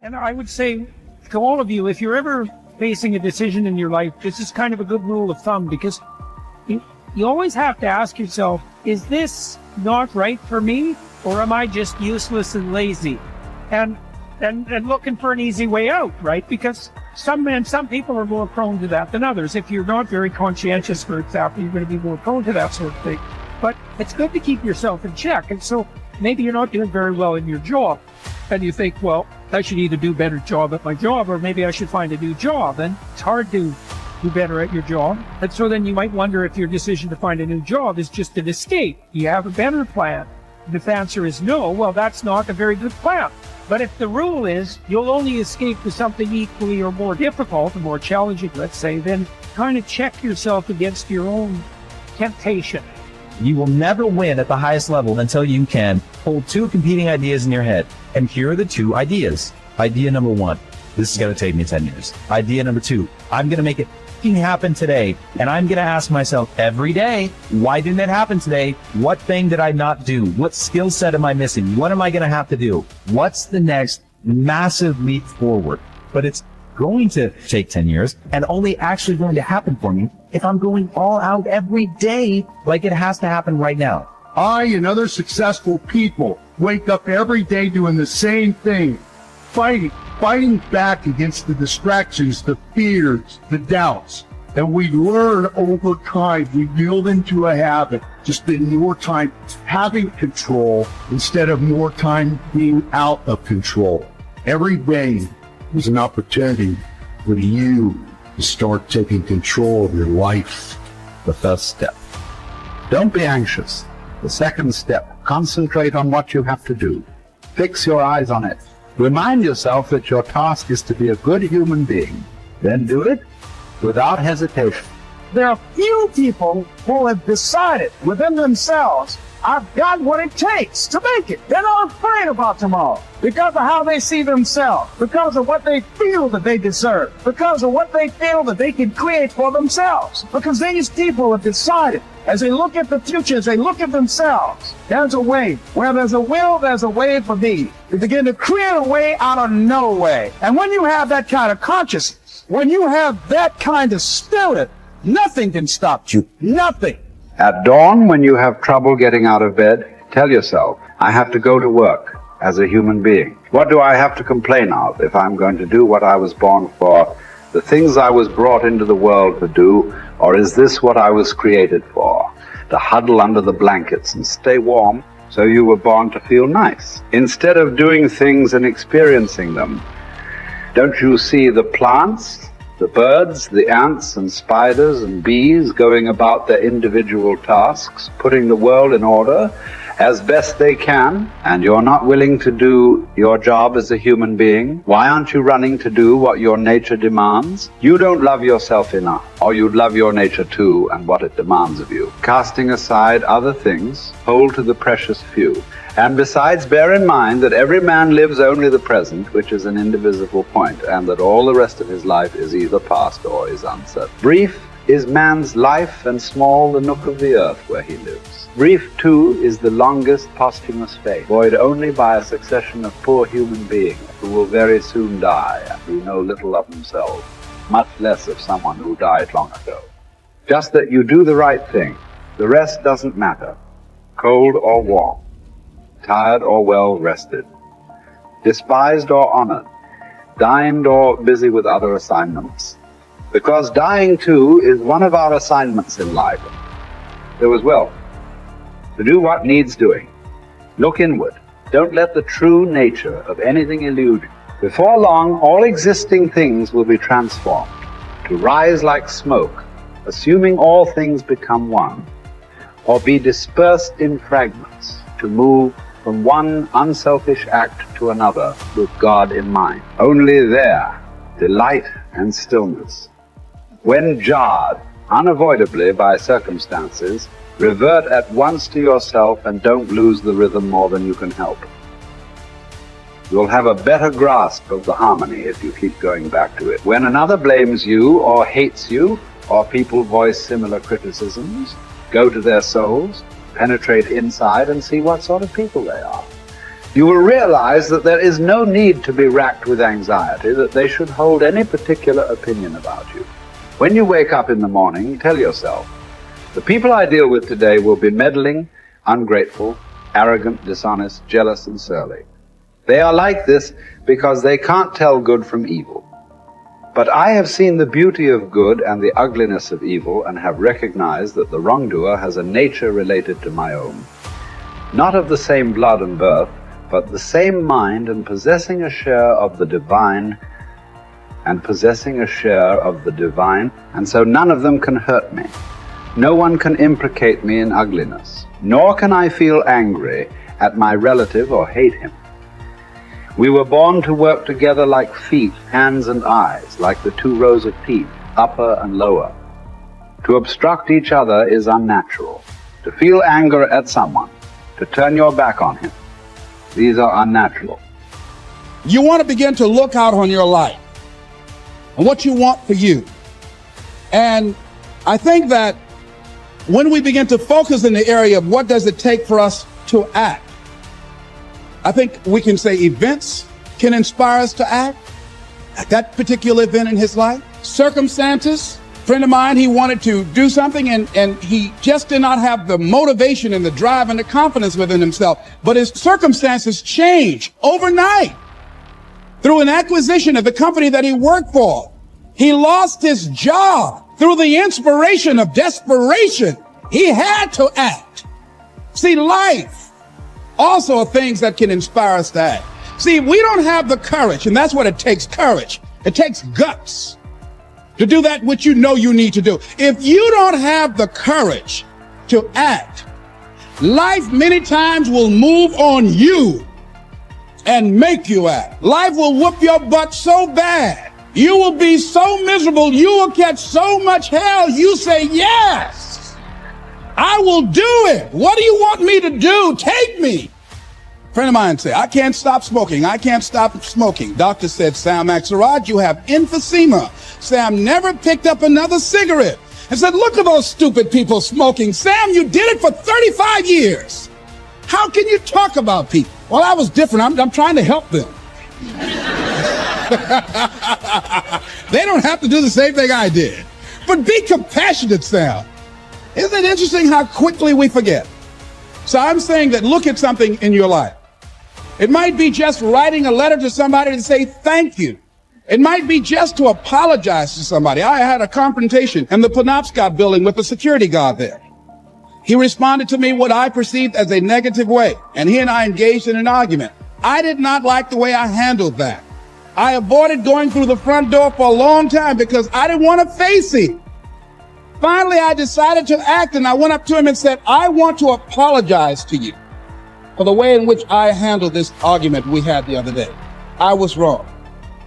And I would say to all of you, if you're ever facing a decision in your life, this is kind of a good rule of thumb, because you always have to ask yourself, is this not right for me, or am I just useless and lazy? And looking for an easy way out, right? Because some people are more prone to that than others. If you're not very conscientious, for example, you're going to be more prone to that sort of thing. But it's good to keep yourself in check. And so maybe you're not doing very well in your job, and you think, well, I should either do a better job at my job, or maybe I should find a new job. And it's hard to do better at your job. And so then you might wonder if your decision to find a new job is just an escape. Do you have a better plan? And if the answer is no, well, that's not a very good plan. But if the rule is you'll only escape to something equally or more difficult, or more challenging, let's say, then kind of check yourself against your own temptation. You will never win at the highest level until you can hold two competing ideas in your head. And here are the two ideas. Idea number one, this is going to take me 10 years. Idea number two, I'm going to make it happen today. And I'm going to ask myself every day, why didn't it happen today? What thing did I not do? What skill set am I missing? What am I going to have to do? What's the next massive leap forward? But it's going to take 10 years and only actually going to happen for me if I'm going all out every day like it has to happen right now. I and other successful people wake up every day doing the same thing, fighting back against the distractions, the fears, the doubts. And we learn over time, we build into a habit, just spend more time having control instead of more time being out of control. Every day is an opportunity for you to start taking control of your life. The first step. Don't be anxious. The second step, concentrate on what you have to do. Fix your eyes on it. Remind yourself that your task is to be a good human being. Then do it without hesitation. There are few people who have decided within themselves, I've got what it takes to make it. They're not afraid about tomorrow because of how they see themselves, because of what they feel that they deserve, because of what they feel that they can create for themselves. Because these people have decided, as they look at the future, as they look at themselves, there's a way. Where there's a will, there's a way for me. You begin to create a way out of no way. And when you have that kind of consciousness, when you have that kind of spirit, nothing can stop you. Nothing. At dawn, when you have trouble getting out of bed, tell yourself, I have to go to work as a human being. What do I have to complain of if I'm going to do what I was born for, the things I was brought into the world to do, or is this what I was created for? To huddle under the blankets and stay warm, so you were born to feel nice. Instead of doing things and experiencing them, don't you see the plants, the birds, the ants and spiders and bees going about their individual tasks, putting the world in order as best they can, and you're not willing to do your job as a human being? Why aren't you running to do what your nature demands? You don't love yourself enough, or you'd love your nature too and what it demands of you. Casting aside other things, hold to the precious few. And besides, bear in mind that every man lives only the present, which is an indivisible point, and that all the rest of his life is either past or is uncertain. Brief is man's life, and small the nook of the earth where he lives. Brief, too, is the longest posthumous fate, void only by a succession of poor human beings who will very soon die and who know little of themselves, much less of someone who died long ago. Just that you do the right thing. The rest doesn't matter, cold or warm, tired or well rested, despised or honored, dined or busy with other assignments. Because dying too is one of our assignments in life. There was wealth. To do what needs doing. Look inward. Don't let the true nature of anything elude you. Before long, all existing things will be transformed, to rise like smoke, assuming all things become one, or be dispersed in fragments, to move from one unselfish act to another with God in mind. Only there, delight and stillness. When jarred, unavoidably by circumstances, revert at once to yourself and don't lose the rhythm more than you can help. You'll have a better grasp of the harmony if you keep going back to it. When another blames you or hates you, or people voice similar criticisms, go to their souls, penetrate inside and see what sort of people they are. You will realize that there is no need to be racked with anxiety that they should hold any particular opinion about you. When you wake up in the morning, tell yourself, the people I deal with today will be meddling, ungrateful, arrogant, dishonest, jealous, and surly. They are like this because they can't tell good from evil. But I have seen the beauty of good and the ugliness of evil, and have recognized that the wrongdoer has a nature related to my own. Not of the same blood and birth, but the same mind, and possessing a share of the divine, and so none of them can hurt me. No one can implicate me in ugliness, nor can I feel angry at my relative or hate him. We were born to work together like feet, hands, and eyes, like the two rows of teeth, upper and lower. To obstruct each other is unnatural. To feel anger at someone, to turn your back on him, these are unnatural. You want to begin to look out on your life and what you want for you. And I think that when we begin to focus in the area of what does it take for us to act, I think we can say events can inspire us to act. That particular event in his life, circumstances. A friend of mine, he wanted to do something and he just did not have the motivation and the drive and the confidence within himself. But his circumstances changed overnight through an acquisition of the company that he worked for. He lost his job through the inspiration of desperation. He had to act. See, life also are things that can inspire us to act. See, we don't have the courage, and that's what it takes, courage. It takes guts to do that which you know you need to do. If you don't have the courage to act, life many times will move on you and make you act. Life will whoop your butt so bad. You will be so miserable. You will catch so much hell. You say, yes, I will do it. What do you want me to do? Take me. A friend of mine said, I can't stop smoking. I can't stop smoking. Doctor said, Sam Axelrod, you have emphysema. Sam never picked up another cigarette and said, look at those stupid people smoking. Sam, you did it for 35 years. How can you talk about people? Well, I was different. I'm trying to help them. They don't have to do the same thing I did. But be compassionate, Sam. Isn't it interesting how quickly we forget? So I'm saying that look at something in your life. It might be just writing a letter to somebody to say thank you. It might be just to apologize to somebody. I had a confrontation in the Penobscot building with the security guard there. He responded to me what I perceived as a negative way, and he and I engaged in an argument. I did not like the way I handled that. I avoided going through the front door for a long time because I didn't want to face him. Finally, I decided to act, and I went up to him and said, I want to apologize to you for the way in which I handled this argument we had the other day. I was wrong.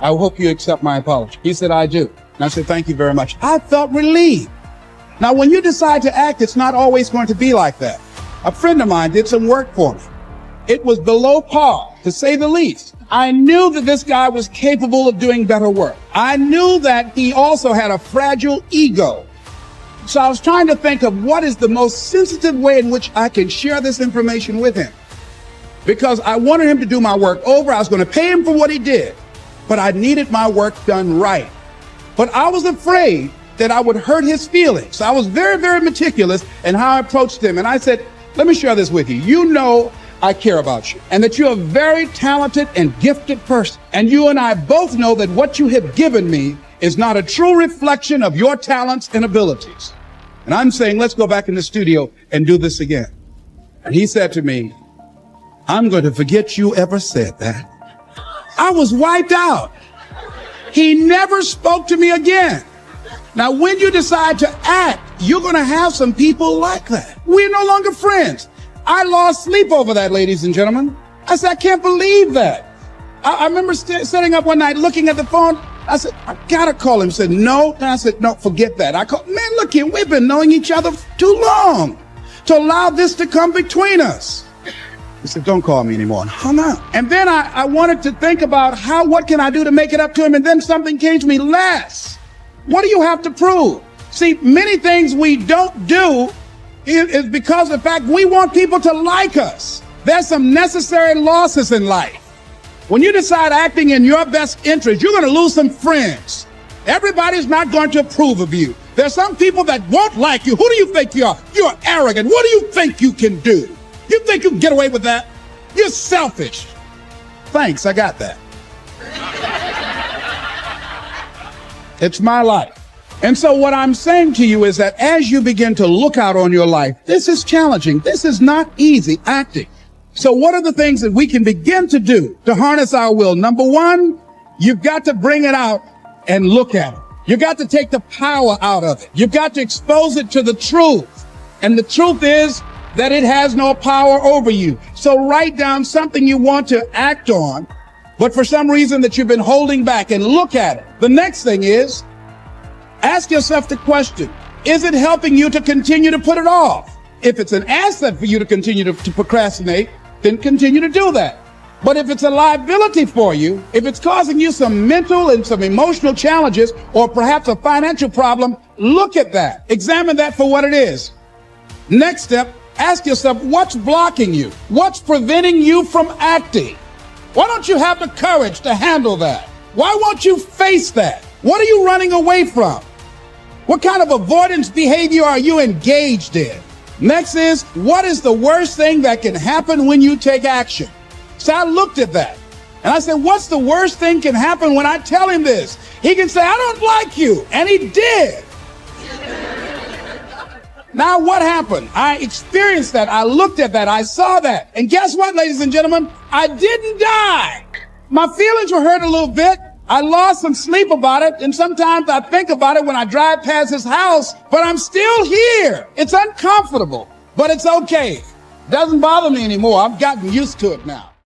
I hope you accept my apology. He said, I do. And I said, thank you very much. I felt relieved. Now, when you decide to act, it's not always going to be like that. A friend of mine did some work for me. It was below par, to say the least. I knew that this guy was capable of doing better work. I knew that he also had a fragile ego. So I was trying to think of what is the most sensitive way in which I can share this information with him. Because I wanted him to do my work over. I was going to pay him for what he did, but I needed my work done right. But I was afraid that I would hurt his feelings. So I was very, very meticulous in how I approached him. And I said, let me share this with you. You know I care about you and that you're a very talented and gifted person. And you and I both know that what you have given me is not a true reflection of your talents and abilities. And I'm saying, let's go back in the studio and do this again. And he said to me, I'm going to forget you ever said that. I was wiped out. He never spoke to me again. Now, when you decide to act, you're going to have some people like that. We're no longer friends. I lost sleep over that, ladies and gentlemen. I said, I can't believe that. I remember sitting up one night looking at the phone. I said, I gotta call him. He said, no. And I said, no, forget that. I called, man, look here, we've been knowing each other too long to allow this to come between us. He said, don't call me anymore. And hung up. And then I wanted to think about what can I do to make it up to him? And then something came to me, less. What do you have to prove? See, many things we don't do is because of the fact we want people to like us. There's some necessary losses in life. When you decide acting in your best interest, you're going to lose some friends. Everybody's not going to approve of you. There's some people that won't like you. Who do you think you are? You're arrogant. What do you think you can do? You think you can get away with that? You're selfish. Thanks, I got that. It's my life. And so what I'm saying to you is that as you begin to look out on your life, this is challenging. This is not easy acting. So what are the things that we can begin to do to harness our will? Number one, you've got to bring it out and look at it. You got to take the power out of it. You've got to expose it to the truth. And the truth is that it has no power over you. So write down something you want to act on, but for some reason that you've been holding back, and look at it. The next thing is, ask yourself the question, is it helping you to continue to put it off? If it's an asset for you to continue to procrastinate, then continue to do that. But if it's a liability for you, if it's causing you some mental and some emotional challenges, or perhaps a financial problem, look at that. Examine that for what it is. Next step, ask yourself, what's blocking you? What's preventing you from acting? Why don't you have the courage to handle that? Why won't you face that? What are you running away from? What kind of avoidance behavior are you engaged in? Next is, what is the worst thing that can happen when you take action? So I looked at that and I said, what's the worst thing can happen when I tell him this? He can say, I don't like you. And he did. Now what happened? I experienced that. I looked at that. I saw that. And guess what, ladies and gentlemen? I didn't die. My feelings were hurt a little bit. I lost some sleep about it. And sometimes I think about it when I drive past his house, but I'm still here. It's uncomfortable, but it's okay. Doesn't bother me anymore. I've gotten used to it now.